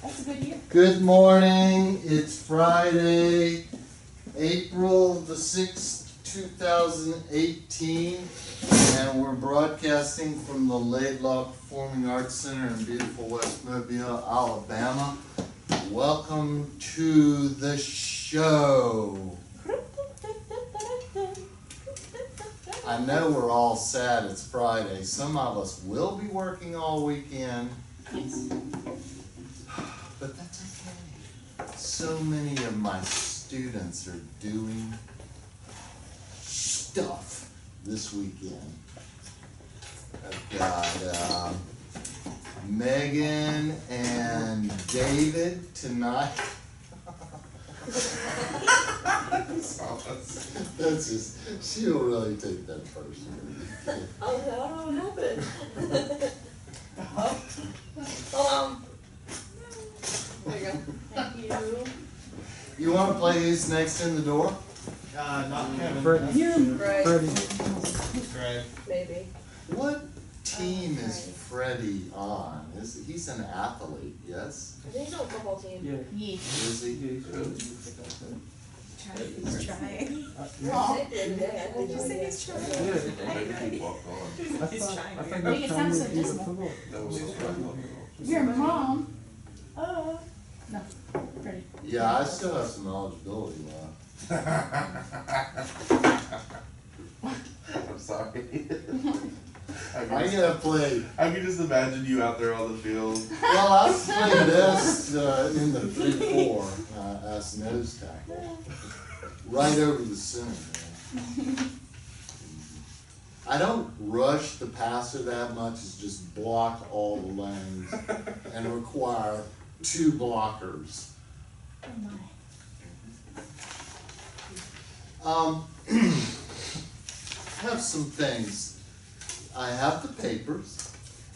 That's a good year. Good morning. It's Friday, April the 6th, 2018, and we're broadcasting from the Laidlaw Performing Arts Center in beautiful West Mobile, Alabama. Welcome to the show. I know we're all sad it's Friday. Some of us will be working all weekend. But that's okay. So many of my students are doing stuff this weekend. I've got Megan and David tonight. That's just, she'll really take that personally. Oh, that happened. Hold on. There you go. Thank you. You want to play Who's Next in the Door? Not Kevin. Right. Greg. Maybe. What team is Freddie on? He's an athlete, yes? I think he's on a football team. Yeah. Is he? He's trying. Oh. Did you say he's trying? He's trying. Make it sound so dismal. Your mom. Oh. No. Freddie. Yeah, I still have some eligibility left. I'm sorry. I gotta play. I can just imagine you out there on the field. Well, I played best in the 3-4 as nose tackle, right over the center. Man. I don't rush the passer that much; it's just block all the lanes and require 2 blockers. Oh my. Have some things. I have the papers,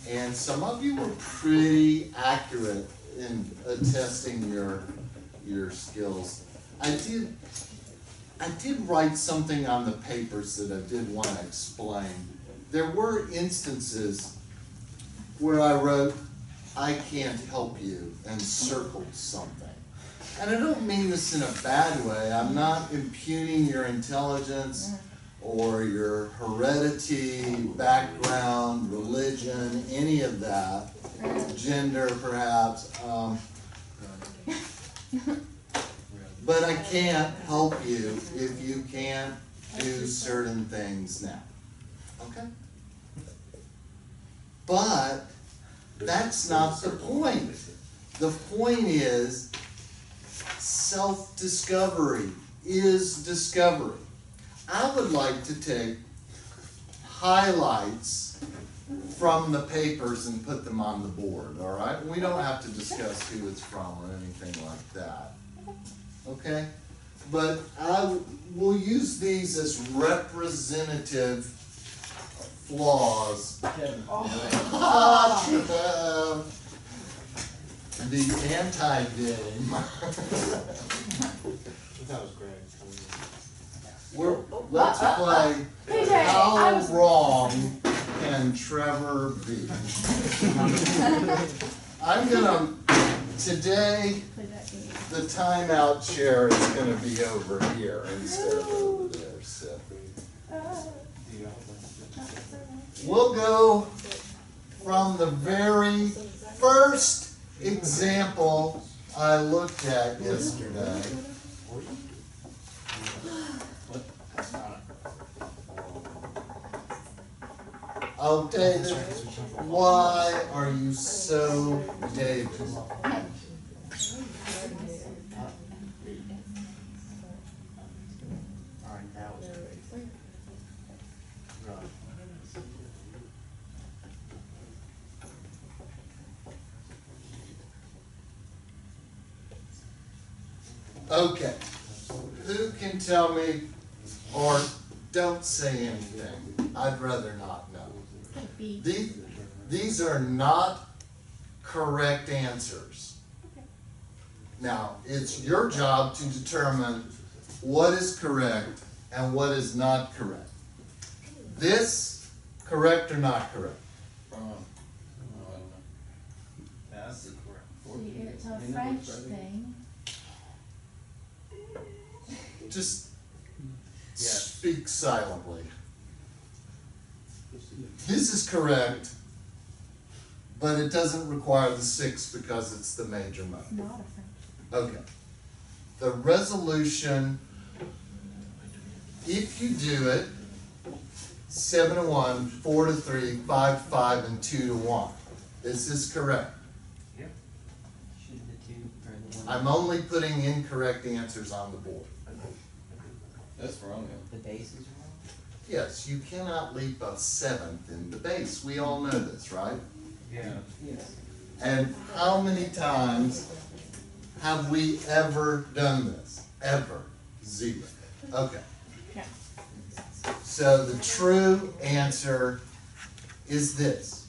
and some of you were pretty accurate in attesting your skills. I did write something on the papers that I did want to explain. There were instances where I wrote, "I can't help you," and circled something. And I don't mean this in a bad way. I'm not impugning your intelligence or your heredity, background, religion, any of that, gender perhaps. But I can't help you if you can't do certain things now. Okay? But that's not the point. The point is self-discovery is discovery. I would like to take highlights from the papers and put them on the board, all right? We don't have to discuss who it's from or anything like that, okay? But I will use these as representative flaws. The anti-game. That was Greg. Let's play PJ, How Wrong Can Trevor Be? I'm gonna, today, Play that game. the timeout chair is gonna be over here instead of over there, so. We'll go from the very first example I looked at yesterday. Oh, David, why are you so David? Okay, who can tell me, or don't say anything, I'd rather not know. These are not correct answers. Now, it's your job to determine what is correct and what is not correct. This, correct or not correct? That's the correct. See, it tells the French thing. Just Yeah. speak silently. This is correct, but it doesn't require the 6 because it's the major MUT. It's not a French. Okay. The resolution, if you do it, 7 to 1, 4 to 3, 5 to 5, and 2 to 1. This is correct. Yep. Should the two or the one? I'm only putting incorrect answers on the board. That's wrong. The base is wrong? Yes, you cannot leap a 7th in the base. We all know this, right? Yeah. Yes. And how many times have we ever done this? Ever. 0. Okay. Yeah. So the true answer is this.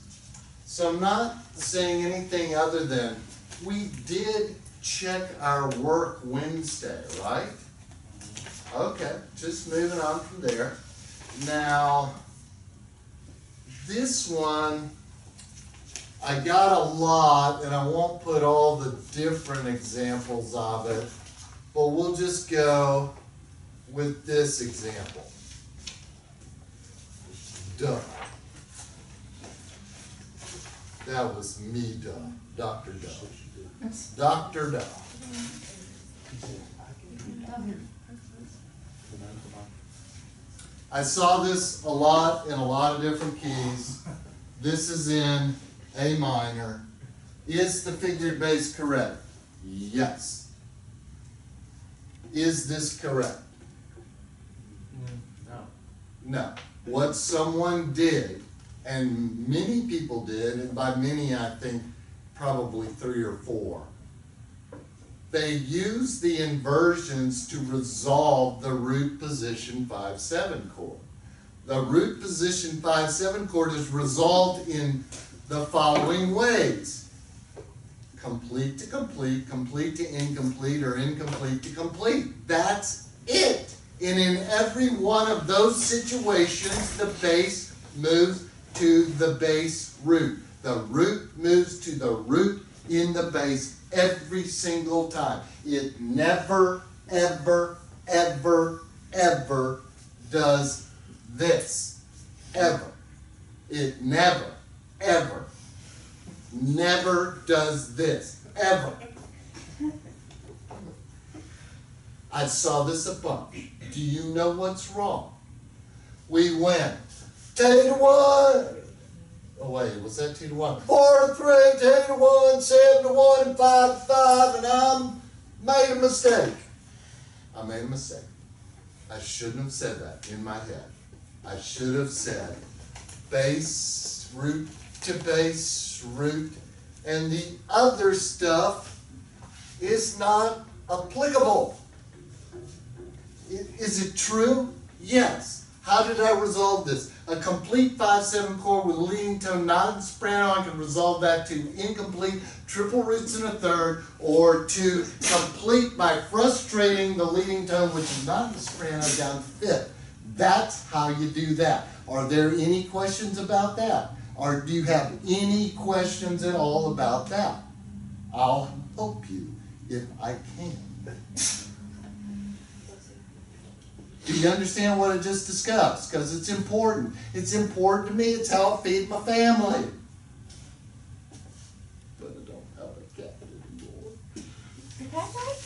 So I'm not saying anything other than we did check our work Wednesday, right? Okay, just moving on from there. Now, this one, I got a lot, and I won't put all the different examples of it, but we'll just go with this example. Duh. That was me, duh. Dr. Duh. Dr. Duh. I saw this a lot in a lot of different keys. This is in A minor. Is the figured bass correct? Yes. Is this correct? No. No. What someone did, and many people did, and by many I think probably 3 or 4, they used the inversions to resolve the root position 5/7 chord. The root position 5/7 chord is resolved in the following ways: complete to complete, complete to incomplete, or incomplete to complete. That's it. And in every one of those situations, the bass moves to the bass root. The root moves to the root in the bass every single time. It never, ever, ever, ever does this. Ever. It never, ever, never does this. Ever. I saw this a bunch. Do you know what's wrong? We went 2 to 1. Oh wait, was that 2 to 1? 4 to 3, 2 to 1, 7 to 1, and 5 to 5, and I made a mistake. I made a mistake. I shouldn't have said that in my head. I should have said bass, root to bass, root, and the other stuff is not applicable. Is it true? Yes. How did I resolve this? A complete 5/7 chord with a leading tone not in soprano, I can resolve that to incomplete triple roots in a third, or to complete by frustrating the leading tone, which is not in the soprano, down to fifth. That's how you do that. Are there any questions about that? Or do you have any questions at all about that? I'll help you if I can. Do you understand what I just discussed? Because it's important. It's important to me. It's how I feed my family. But I don't have a cat anymore. Your cat died?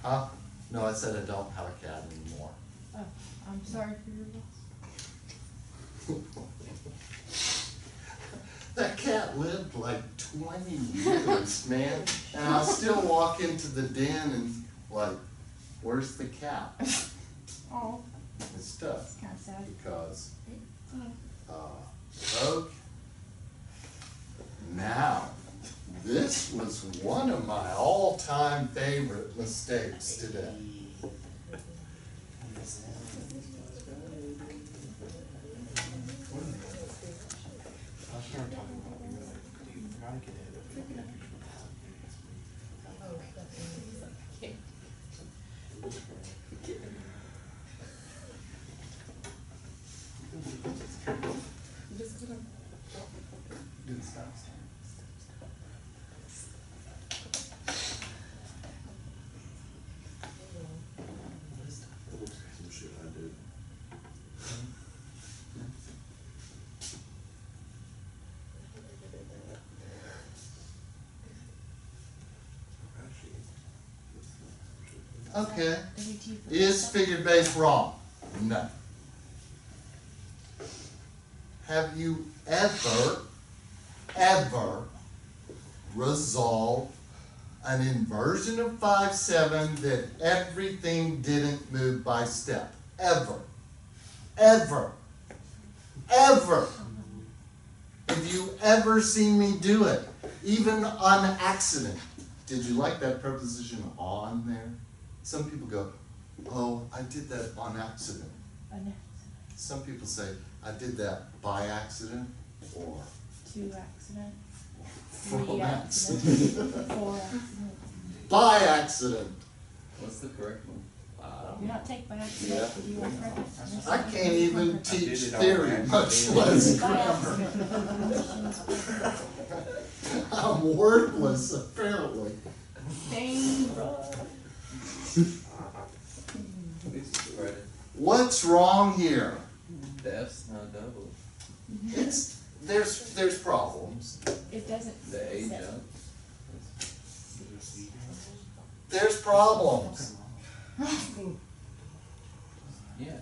Huh? No, I said I don't have a cat anymore. Oh, I'm sorry for your loss. That cat lived like 20 years, man. And I'll still walk into the den and like, where's the cat? Oh, It's tough. it's kind of sad. Because, Oh. okay. Now, this was one of my all-time favorite mistakes today. Okay. WT for Is figure base wrong? No. Have you ever resolved an inversion of 5-7 that everything didn't move by step? Ever. Have you ever seen me do it? Even on accident. Did you like that preposition on there? Some people go, oh, I did that on accident. Some people say, I did that by accident or 2 accident, from 3 accident. accident, 4 accident. By accident. What's the correct one? Do not take by accident. Yeah. You want credit. I can't even teach it on theory, accident. much less By grammar. accident. I'm worthless, apparently. Dang, bro. It's credit. What's wrong here? The F's not double. There's problems. It doesn't. The A set. jump. There's problems. Yeah.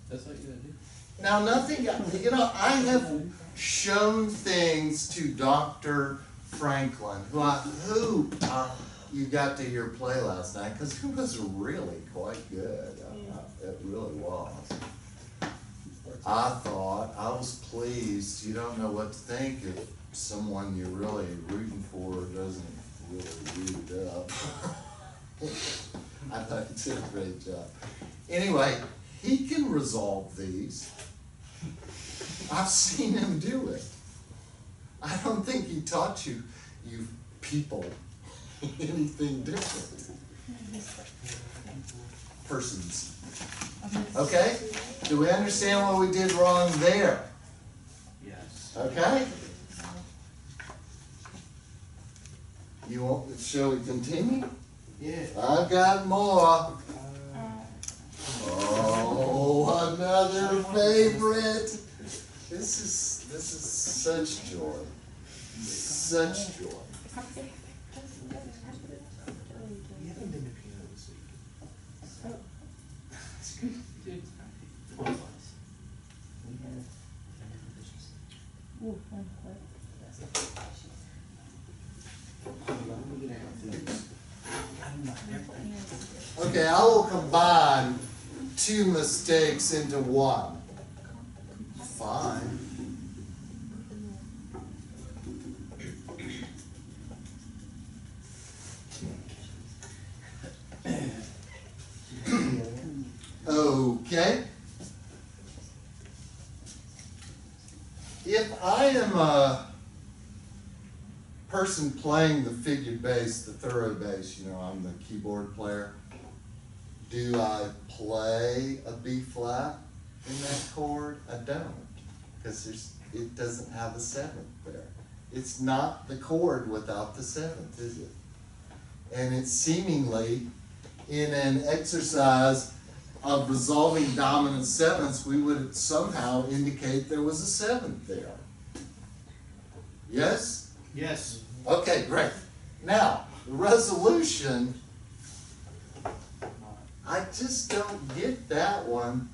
That's what you gotta do. Now, nothing, I have shown things to Dr. Franklin, who you got to hear play last night, because he was really quite good. It really was. I was pleased. You don't know what to think if someone you're really rooting for doesn't really root it up. I thought he did a great job. Anyway, he can resolve these. I've seen him do it. I don't think he taught you people, anything different. Persons. Okay? Do we understand what we did wrong there? Yes. Okay? Shall we continue? Yeah. I've got more. Oh, another favorite. This is such joy. Such joy. You haven't been to piano this week. Ooh, one clip. Okay, I will combine 2 mistakes into one. Fine. Okay. If I am a person playing the figured bass, the thorough bass, I'm the keyboard player, do I play a B flat in that chord? I don't, because it doesn't have a 7th there. It's not the chord without the 7th, is it? And it's seemingly, in an exercise of resolving dominant 7ths, we would somehow indicate there was a 7th there. Yes? Yes. Okay, great. Now, the resolution, I just don't get that one.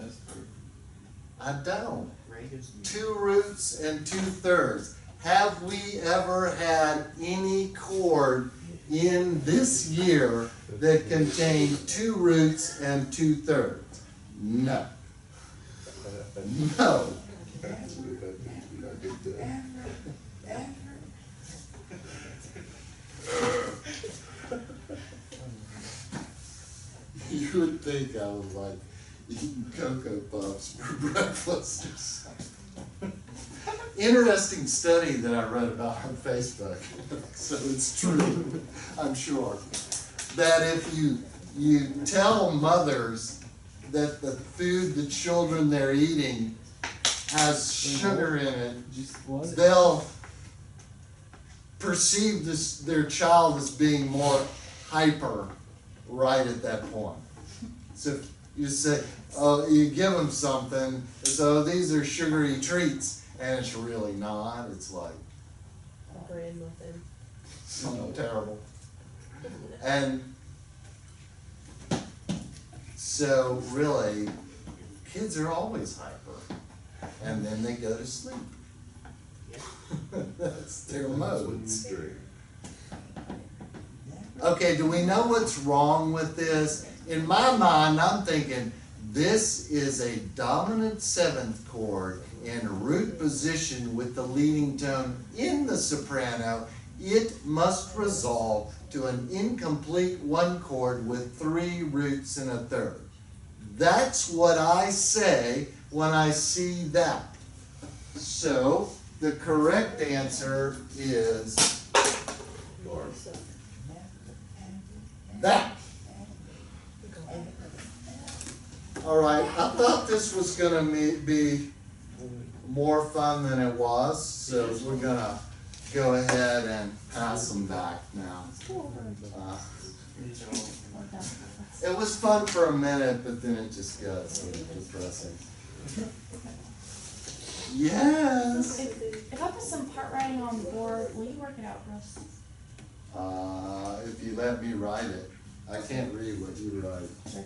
That's true. I don't. Right is 2 roots and 2/3. Have we ever had any chord in this year that contained 2 roots and 2/3? No. No. You would think I was like eating Cocoa Puffs for breakfast or something. Interesting study that I read about on Facebook, so it's true, I'm sure, that if you tell mothers that the food the children they're eating has sugar in it, they'll perceive their child as being more hyper right at that point. So you say, oh, you give them something, so these are sugary treats, and it's really not. It's like Grand muffin. something terrible. And So really, kids are always hyper, and then they go to sleep. That's their modes. Okay, do we know what's wrong with this? In my mind, I'm thinking this is a dominant seventh chord in root position with the leading tone in the soprano. It must resolve to an incomplete one chord with 3 roots and a third. That's what I say when I see that. So the correct answer is that. All right, I thought this was gonna be more fun than it was, so we're gonna go ahead and pass them back now. It was fun for a minute, but then it just got sort of depressing. Yes. If I put some part writing on the board, will you work it out for us? If you let me write it. I can't read what you write. Sure.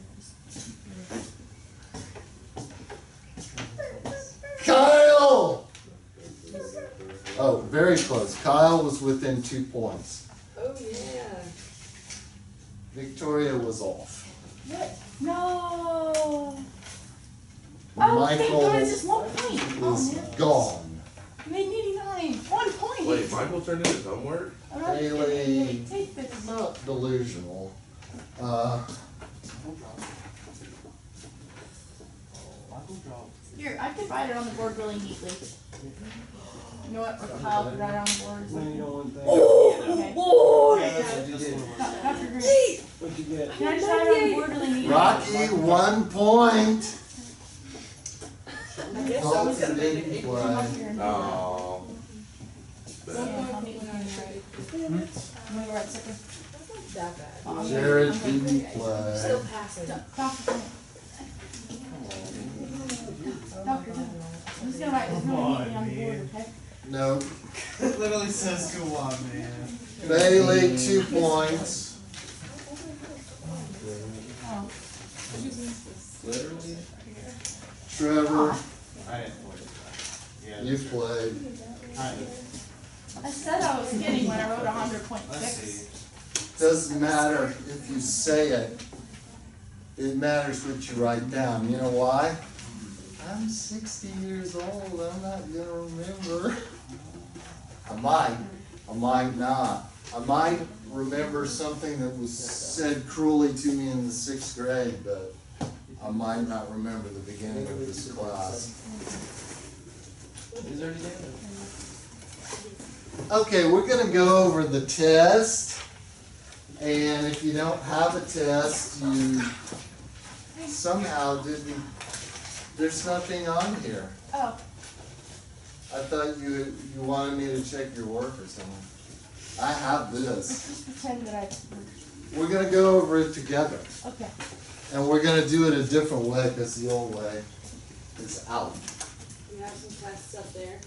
Kyle! Oh, very close. Kyle was within 2 points. Oh, yeah. Victoria was off. What? No. Oh, thank God, it's just 1 point. Oh, Is man. gone. You made me 89. 1 point. Wait, Michael turned in his homework? I'm not Haley. kidding. Take this. Not delusional. Here, I could write it on the board really neatly. You know what? Or Kyle could write it on the board. Okay. Dr. Green. What'd you get? Can I just write it on the board really neatly? Rocky, 1 point. I guess I was gonna make it. Come up here and do that. Oh. Yeah, I'll meet with you in a minute. I'm gonna write second. That's not that bad. Oh, I'm Jared gonna- didn't Still play. passing. Doctor, I'm just gonna write this really neatly on the board, okay? No. It literally says go on, man. Bailey, 2 points. Oh. Literally? Trevor, I didn't play. Yeah. you played. I did. I said I was kidding when I wrote Let's 100.6. see. Doesn't matter if you say it. It matters what you write down. You know why? I'm 60 years old. I'm not gonna remember. I might not. I might remember something that was said cruelly to me in the 6th grade, but I might not remember the beginning of this class. He's already there. Okay, we're gonna go over the test. And if you don't have a test, you somehow didn't, there's nothing on here. Oh, I thought you wanted me to check your work or something. I have this. just pretend that We're gonna go over it together. okay. And we're gonna do it a different way because the old way is out. You have some tests up there?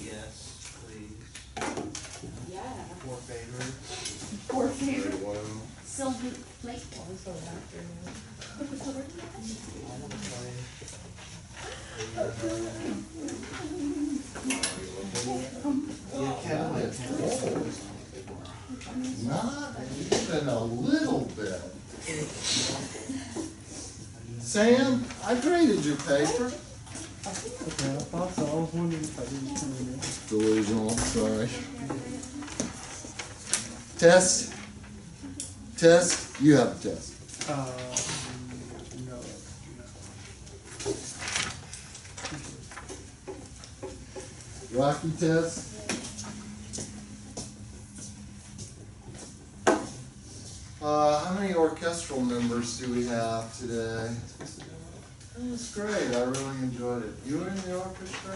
Yes, please. Yeah. For favor. Four favorite One. silver plate. I'm so doctor now. I wanna play. Yeah, Kevin. Not even a little bit. Sam, I graded your paper. Okay, I thought so. I was wondering if I didn't turn it in. Delusional, sorry. Test. Test, you have a test. No. Rocky test. How many orchestral members do we have today? That's great, I really enjoyed it. You were in the orchestra?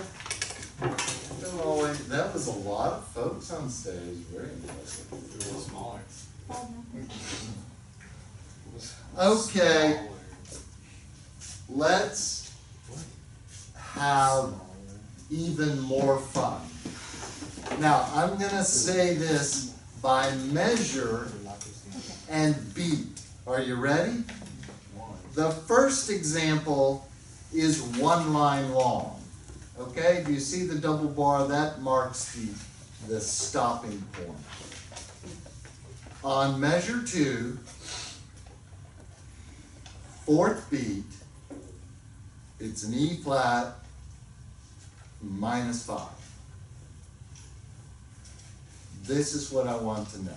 That was a lot of folks on stage, very impressive. A little smaller. Okay, let's have even more fun. Now, I'm gonna say this by measure and beat. Are you ready? The first example is 1 line long. Okay, do you see the double bar? That marks the stopping point. On measure 2, 4th beat, it's an E flat minus 5. This is what I want to know.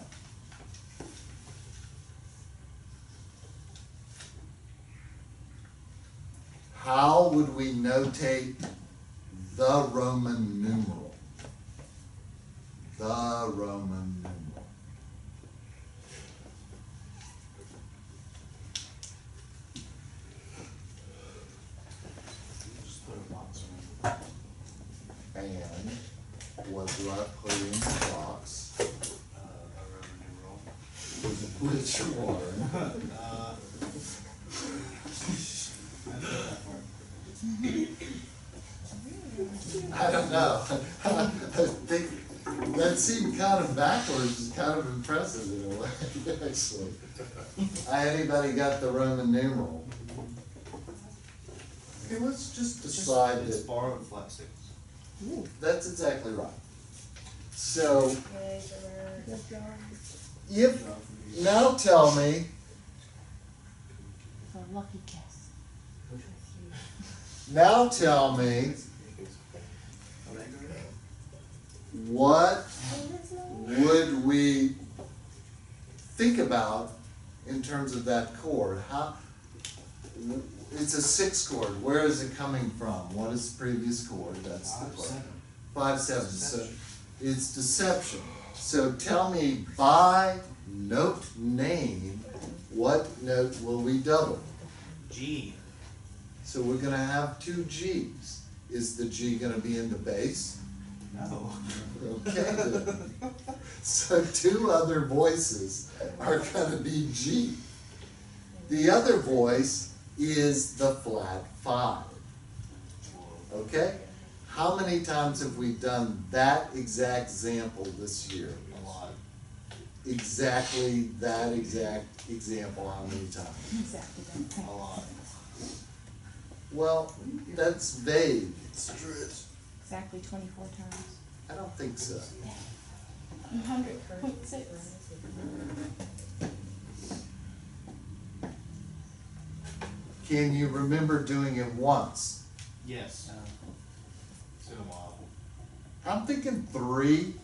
How would we notate the Roman numeral? The Roman numeral. Just put a box around And what do I put in the box? a Roman numeral. Which one? I know that part. I don't know. I think that seemed kind of backwards and kind of impressive in a way, actually. Anybody got the Roman numeral? Okay, let's just decide It's that borrowed flat 6. that's exactly right. So, Good job. if, now tell me, It's a lucky guess. now tell me, what would we think about in terms of that chord? How, it's a 6 chord. Where is it coming from? What is the previous chord? That's the 5, chord. 7. 5, 7. So Deception. it's deception. So tell me by note name, what note will we double? G. So we're gonna have 2 G's. Is the G gonna be in the bass? No. Okay, then. So 2 other voices are gonna be G. The other voice is the flat 5. Okay? How many times have we done that exact example this year? A lot. Exactly that exact example, how many times? Exactly. A lot. Well, that's vague. Exactly 24 times. I don't think so. 100.6. Can you remember doing it once? Yes. It's been a while. I'm thinking 3,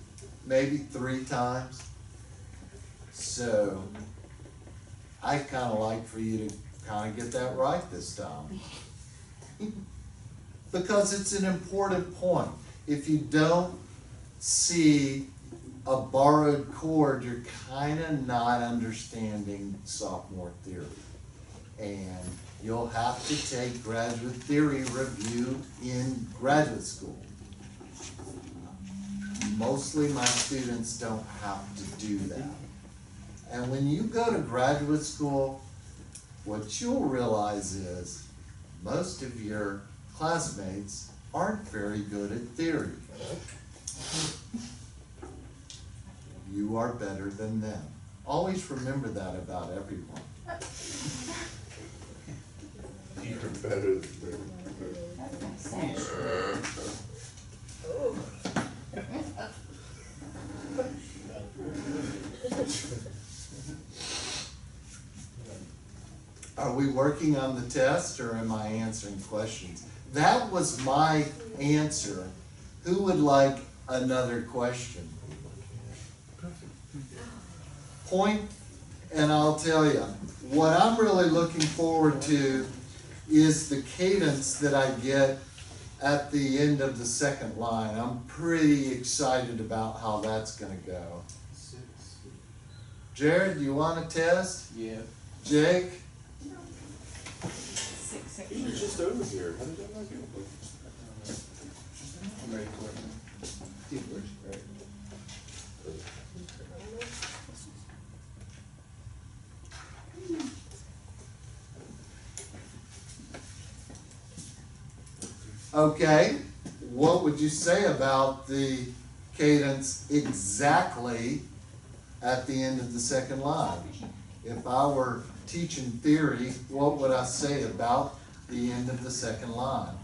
maybe 3 times. So, I kinda like for you to kinda get that right this time. Because it's an important point. If you don't see a borrowed chord, you're kinda not understanding sophomore theory. And you'll have to take graduate theory review in graduate school. Mostly my students don't have to do that. And when you go to graduate school, what you'll realize is most of your classmates aren't very good at theory. You are better than them. Always remember that about everyone. You're better than me. That's nice. Are we working on the test or am I answering questions? That was my answer. Who would like another question? Point, and I'll tell you, what I'm really looking forward to is the cadence that I get at the end of the second line. I'm pretty excited about how that's gonna go. 6. Jared, do you want a test? Yeah. Jake? 6. He was just over here. How did that not get? I'm ready for it now. Dude, works great. Okay, what would you say about the cadence exactly at the end of the second line? if I were teaching theory, what would I say about the end of the second line?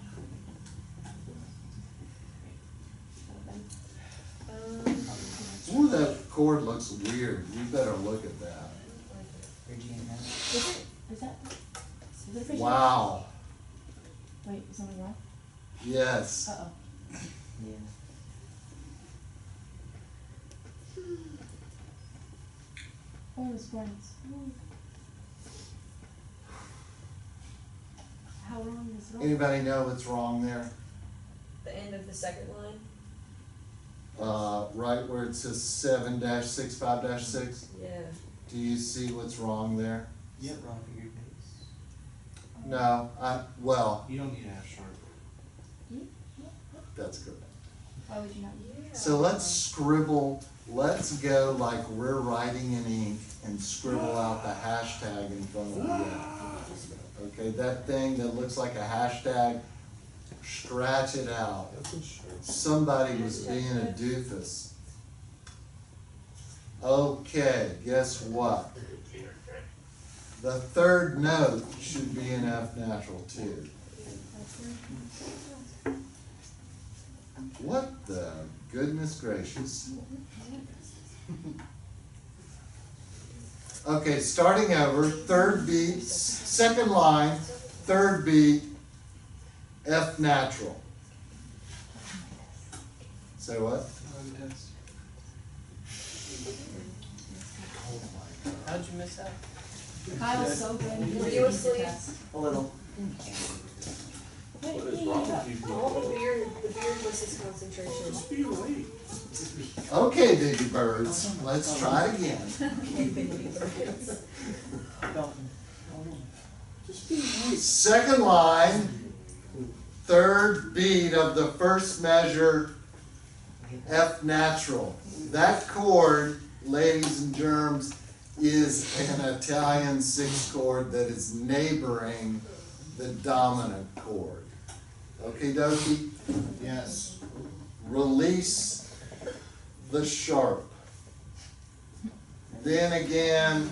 Ooh, that chord looks weird. You better look at that. Phrygian F. Is it Phrygian? Wow. Wait, is something wrong? Yes. Uh-oh. Yeah. Oh, it's points. How wrong is it? Anybody know what's wrong there? The end of the second line? Right where it says 7-65-6. Yeah. Do you see what's wrong there? Yep, wrong figured base. No, well, You don't need to have sharp. that's good. Why would you not? So let's go like we're writing in ink and scribble out the hashtag in front of the F. Okay, that thing that looks like a hashtag, scratch it out. That's a sharp. Somebody was being a doofus. Okay, guess what? The third note should be in F natural too. What the goodness gracious? Okay, starting over, third beat, second line, third beat, F natural. Say what? How'd you miss that? Kyle's so good. Were you asleep? A little. Wait, What is wrong with you All the people? beard was his concentration. Just be late. Okay, baby birds, let's try it again. Just be late. Second line, third beat of the first measure, F natural. That chord, ladies and germs, is an Italian sixth chord that is neighboring the dominant chord. Okay, dokie? Yes. Release the sharp. Then again,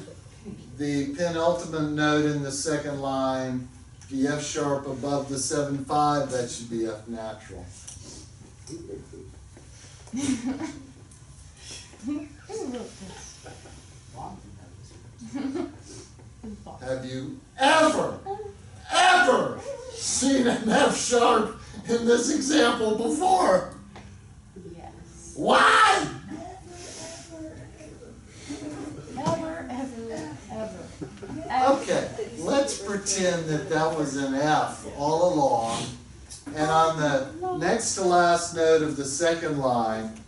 the penultimate note in the second line, the F sharp above the 7/5, that should be F natural. Have you ever seen an F sharp in this example before? Yes. Why? Ever. Okay, let's pretend that that was an F all along, and on the next to last note of the second line,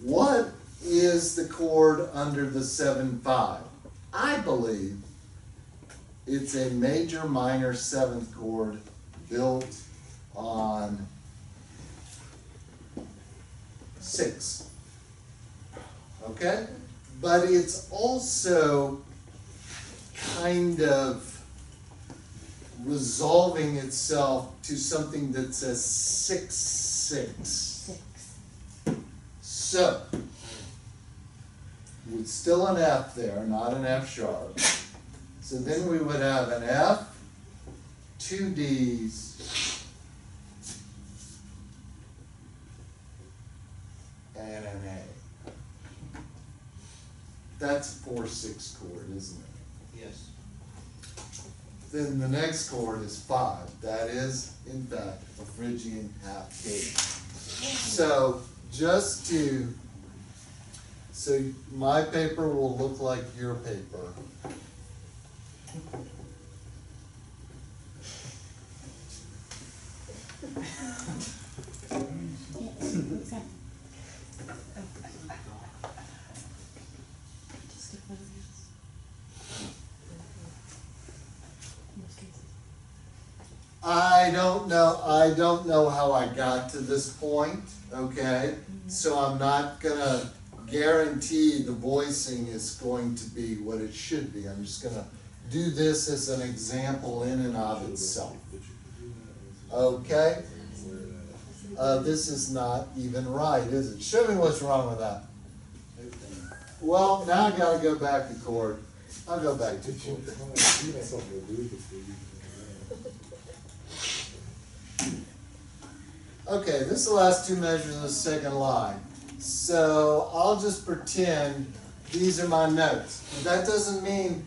what is the chord under the 7/5? I believe it's a major minor seventh chord built on 6. Okay? But it's also kind of resolving itself to something that says 6/6. So, with still an F there, not an F sharp. So then we would have an F, 2 Ds, and an A. That's 4/6 chord, isn't it? Yes. Then the next chord is 5. That is, in fact, a Phrygian half cadence. So so my paper will look like your paper. I don't know how I got to this point, okay? So I'm not gonna guarantee the voicing is going to be what it should be. I'm just gonna do this as an example in and of itself. Okay? This is not even right, is it? Show me what's wrong with that. Well, now I gotta go back to chord. I'll go back to you. Okay, this is the last two measures of the second line. So I'll just pretend these are my notes. That doesn't mean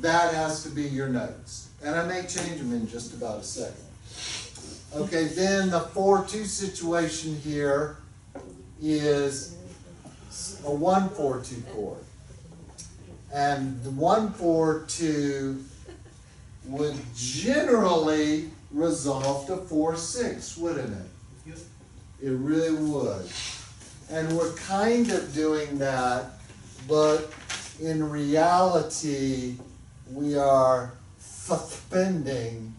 that has to be your notes. And I may change them in just about a second. Okay, then the 4-2 situation here is a 1-4-2 chord. And the 1-4-2 would generally resolve to 4-6, wouldn't it? It really would. And we're kind of doing that, but in reality, we are suspending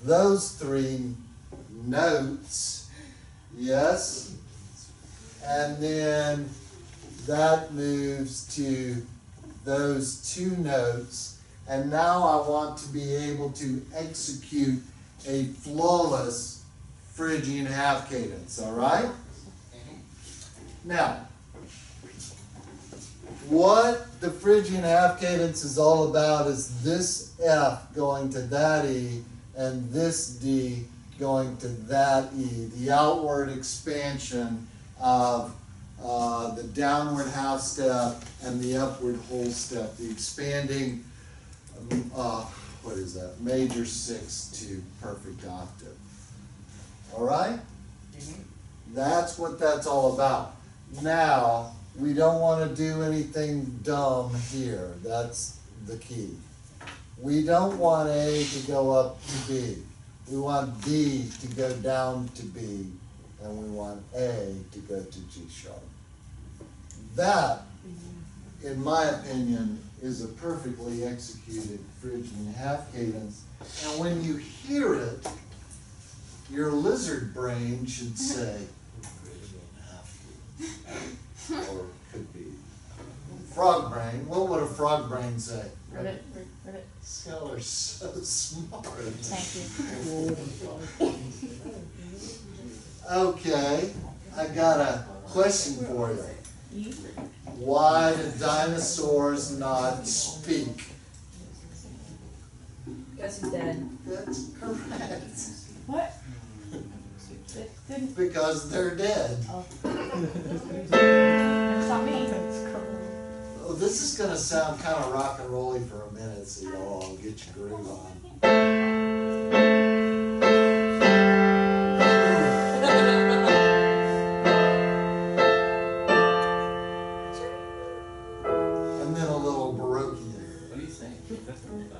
those three notes, yes? And then that moves to those two notes. And now I want to be able to execute a flawless Phrygian half cadence, all right? Now, what the Phrygian half cadence is all about is this F going to that E and this D going to that E, the outward expansion of the downward half step and the upward whole step, the expanding, what is that, major sixth to perfect octave. All right? That's what that's all about. Now, we don't want to do anything dumb here. That's the key. We don't want A to go up to B. We want B to go down to B. And we want A to go to G sharp. That, in my opinion, is a perfectly executed Phrygian half cadence. And when you hear it, your lizard brain should say, Phrygian half cadence. Or it could be frog brain. What would a frog brain say? Ribbit. Y'all are so smart. Thank you. Okay, I got a question for you. Why do dinosaurs not speak? Because he's dead. That's correct. What? It didn't. Because they're dead. Oh. That's not me. Oh, this is gonna sound kind of rock and rolly for a minute, so y'all all get your groove on. And then a little Baroquean. What do you think?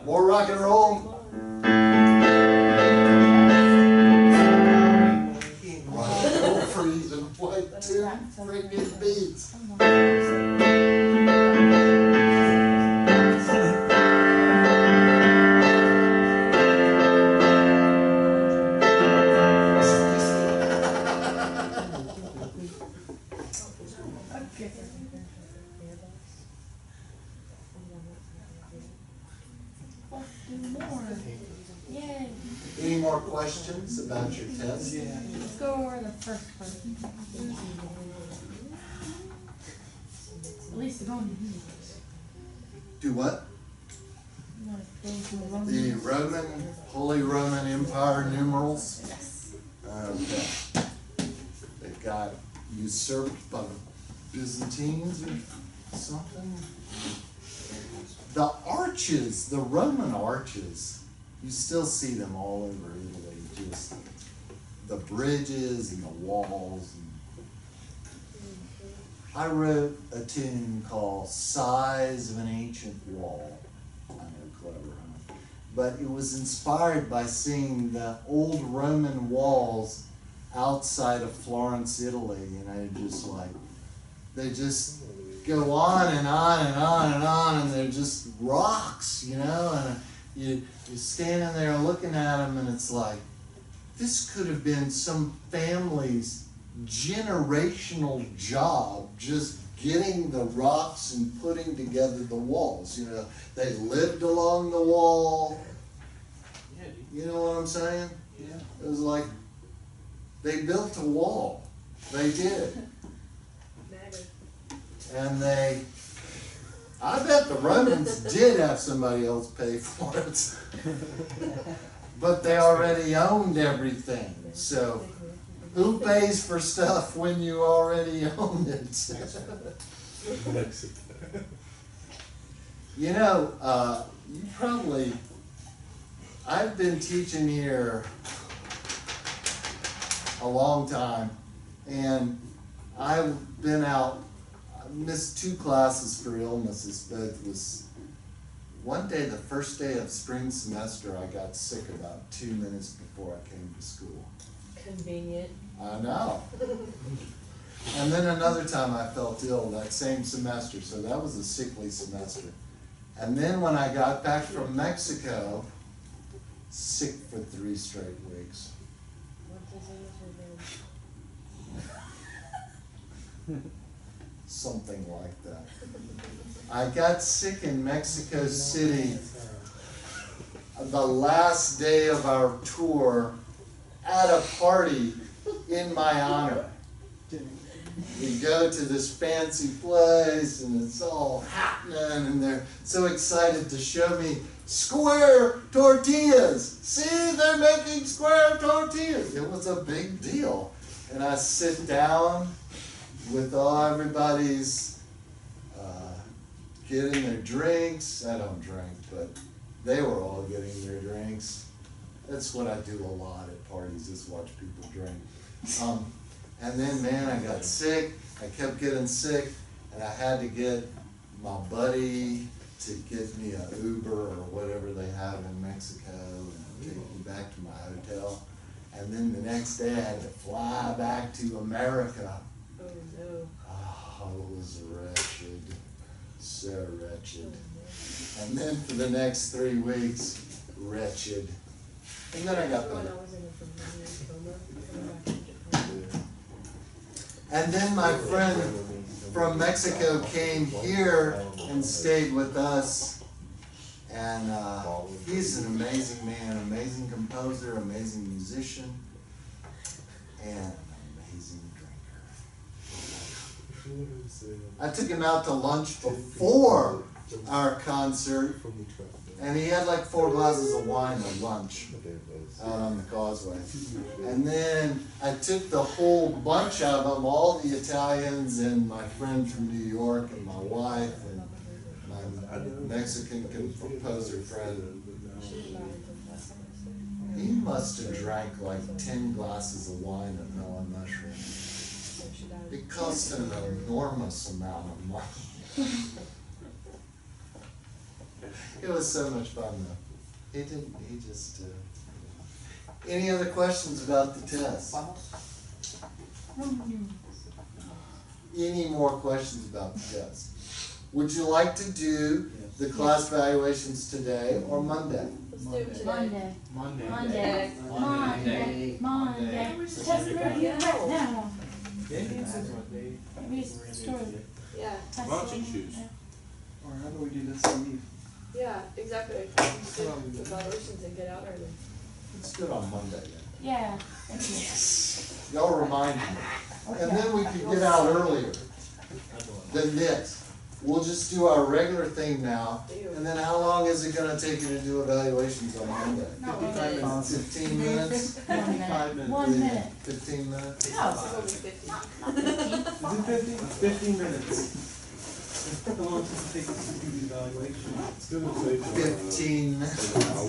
More rock and roll. Rock and roll freeze and white two freaking beats. Yay. Any more questions about your test? Let's go over the first part. At least the Roman numerals. Do what? No, those were Roman The numerals. Roman, Holy Roman Empire numerals? Yes. Okay. They got usurped by the Byzantines or something? The arches, the Roman arches, you still see them all over Italy, just the bridges and the walls. I wrote a tune called Size of an Ancient Wall. I know, clever, huh? But it was inspired by seeing the old Roman walls outside of Florence, Italy, and I just like, they just go on and on and on and on, and they're just rocks, you know, and you're standing there looking at them, and it's like, this could have been some family's generational job, just getting the rocks and putting together the walls, you know. They lived along the wall, you know what I'm saying? Yeah. It was like, they built a wall, they did. And I bet the Romans did have somebody else pay for it. But they already owned everything, so who pays for stuff when you already own it? You know, I've been teaching here a long time, and I've been out, I missed 2 classes for illnesses, but it was one day, the first day of spring semester, I got sick about 2 minutes before I came to school. Convenient. I know. And then another time I felt ill that same semester, so that was a sickly semester. And then when I got back from Mexico, sick for 3 straight weeks. Something like that. I got sick in Mexico City the last day of our tour at a party in my honor. We go to this fancy place and it's all happening and they're so excited to show me square tortillas. See, they're making square tortillas. It was a big deal. And I sit down with everybody's getting their drinks. I don't drink, but they were all getting their drinks. That's what I do a lot at parties, is watch people drink. And then, man, I got sick. I kept getting sick, and I had to get my buddy to get me an Uber or whatever they have in Mexico and take me back to my hotel. And then the next day I had to fly back to America. Oh no. Oh, it was wretched, so wretched. And then for the next 3 weeks, wretched. And then I got When better. I was in a coma, coming back from Japan. And then my friend from Mexico came here and stayed with us. And he's an amazing man, amazing composer, amazing musician, and an amazing drinker. I took him out to lunch before our concert, and he had like 4 glasses of wine at lunch out on the causeway. And then I took the whole bunch of them, all the Italians and my friend from New York and my wife and my Mexican composer friend. He must have drank like 10 glasses of wine at Melon Mushroom. It cost an enormous amount of money. It was so much fun though. He just, any other questions about the test? Any more questions about the test? Would you like to do the class evaluations today or Monday? Let's do it today. Monday. Monday. Monday. Monday. Monday. Test review right now. Maybe it's story. Yeah, Test Why don't you review. choose? Or how do we do this on Eve? yeah, exactly. Just do evaluations and get out early. Let's do it on Monday then. Yeah. Y'all remind me. And then we can get out earlier than this. We'll just do our regular thing now. And then how long is it gonna take you to do evaluations on Monday? No, 55 minutes. 15 minutes? 1 minute. 5 minutes. 1 minute. 15 minutes? No. This is only 50. Not 15. Is it 50? 15 minutes. How long does it take us to do the evaluation? It's gonna take 15 minutes. an hour.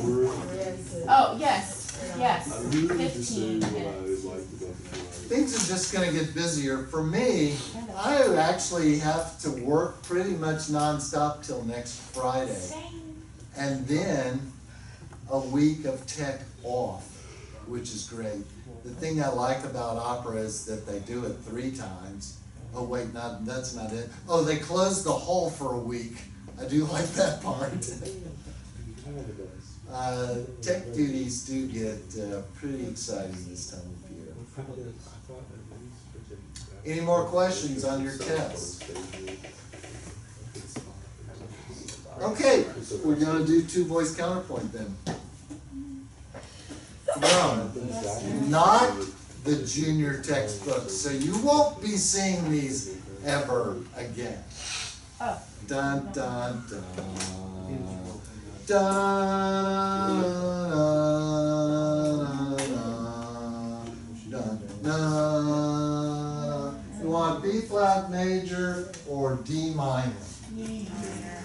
Oh, yes. Yes. I really just 15 say what I minutes. liked about the class. Things are just gonna get busier. For me, I actually have to work pretty much nonstop till next Friday. Same. And then a week of tech off, which is great. The thing I like about opera is that they do it 3 times. Oh wait, that's not it. Oh, they close the hall for a week. I do like that part. Tech duties do get pretty exciting this time of year. Any more questions on your test? Okay, we're gonna do 2 voice counterpoint then. No, not the junior textbook, so you won't be seeing these ever again. Oh. Dun, dun, dun. Dun, dun, dun. You want B flat major or D minor? D minor.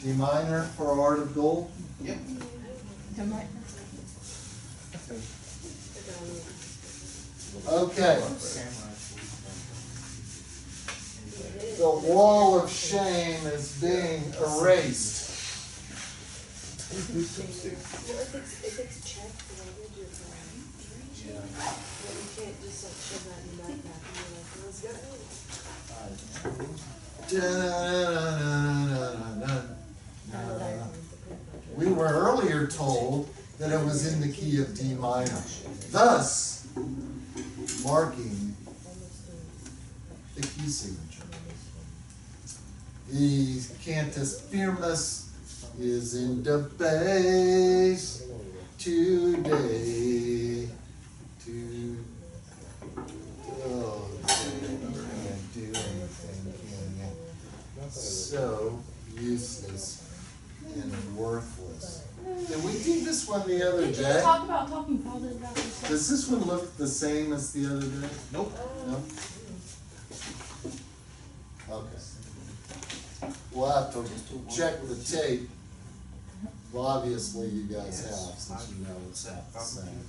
D minor for Art of Gold? Yep. Okay. The wall of shame is being erased. Well, if it's checked language, you're fine. Yeah. But you can't just like shove that in your backpack and be like, let's go. We were earlier told that it was in the key of D minor, thus marking the key signature. The cantus firmus is in the bass today. Oh, can't do anything, can ya? So useless and worthless. Did we do this one the other Did you day? talk about talking positive about yourself? Does this one look the same as the other day? Nope. No? Okay. We'll have to check the tape. Well, obviously you guys have, since you know it's not the same.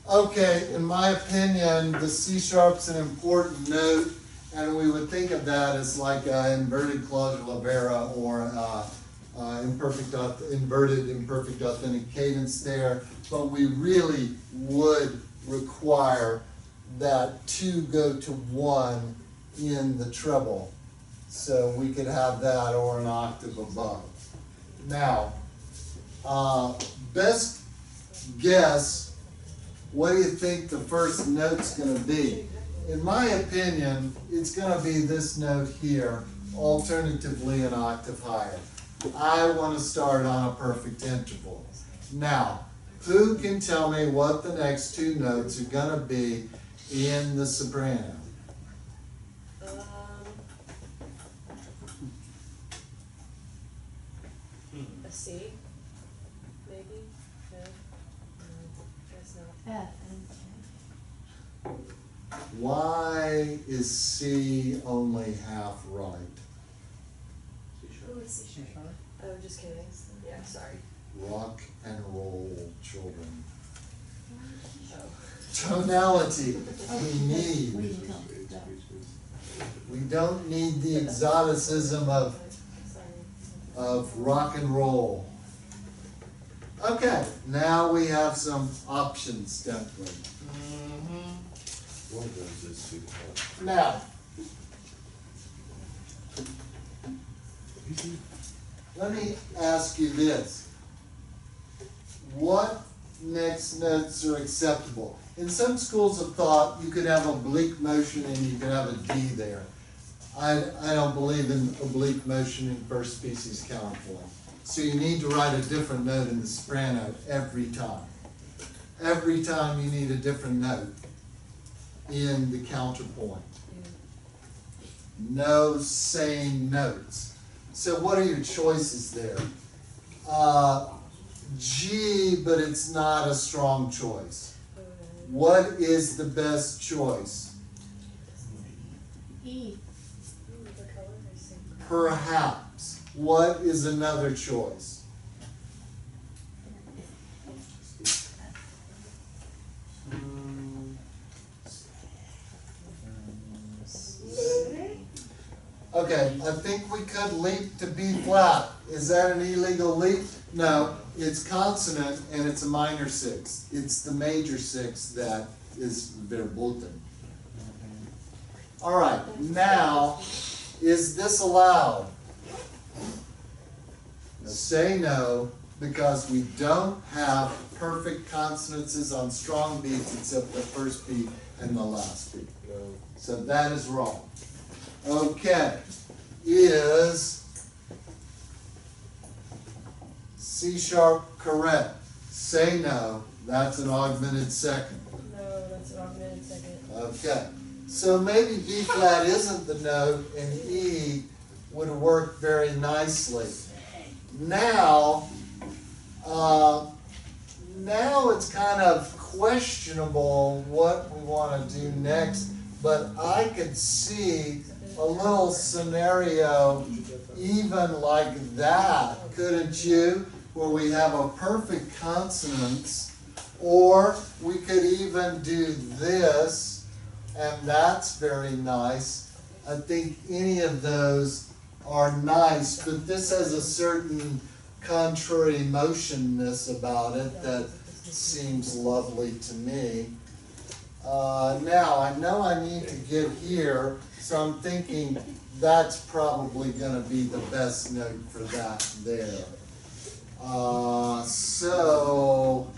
Okay, in my opinion, the C sharp's an important note, and we would think of that as like an inverted claudia libera or inverted imperfect authentic cadence there, but we really would require that 2 go to 1 in the treble. So we could have that or an octave above. Now, best guess, what do you think the first note's gonna be? In my opinion, it's gonna be this note here, alternatively an octave higher. I wanna start on a perfect interval. Now, who can tell me what the next 2 notes are gonna be in the soprano? A C, maybe? No, guess not. F. Why is C only half right? Who is C sharp? Oh, just kidding. Yeah, sorry. Rock and roll, children. Oh. Tonality, we need. We can tell. We don't need the exoticism of rock and roll. Okay, now we have some options, don't we? One of those is super hard. Now, let me ask you this. What next notes are acceptable? In some schools of thought, you could have oblique motion and you could have a D there. I don't believe in oblique motion in first species counterpoint. So you need to write a different note in the soprano every time. Every time you need a different note in the counterpoint. No same notes. So what are your choices there? G, but it's not a strong choice. What is the best choice? E. The color is same. Perhaps. What is another choice? Okay, I think we could leap to B flat. Is that an illegal leap? No, it's consonant and it's a minor 6. It's the major 6 that is verboten. All right, now, is this allowed? Say no, because we don't have perfect consonances on strong beats except the first beat and the last beat. No. So that is wrong. Okay, is C sharp correct? Say no, That's an augmented second. No, that's an augmented second. Okay, so maybe B flat isn't the note and E would work very nicely. Now, now it's kind of questionable what we want to do next, but I could see a little scenario even like that, couldn't you? Where we have a perfect consonance, or we could even do this, and that's very nice. I think any of those are nice, but this has a certain contrary motionness about it that seems lovely to me. Now, I know I need to get here, so I'm thinking that's probably going to be the best note for that there. So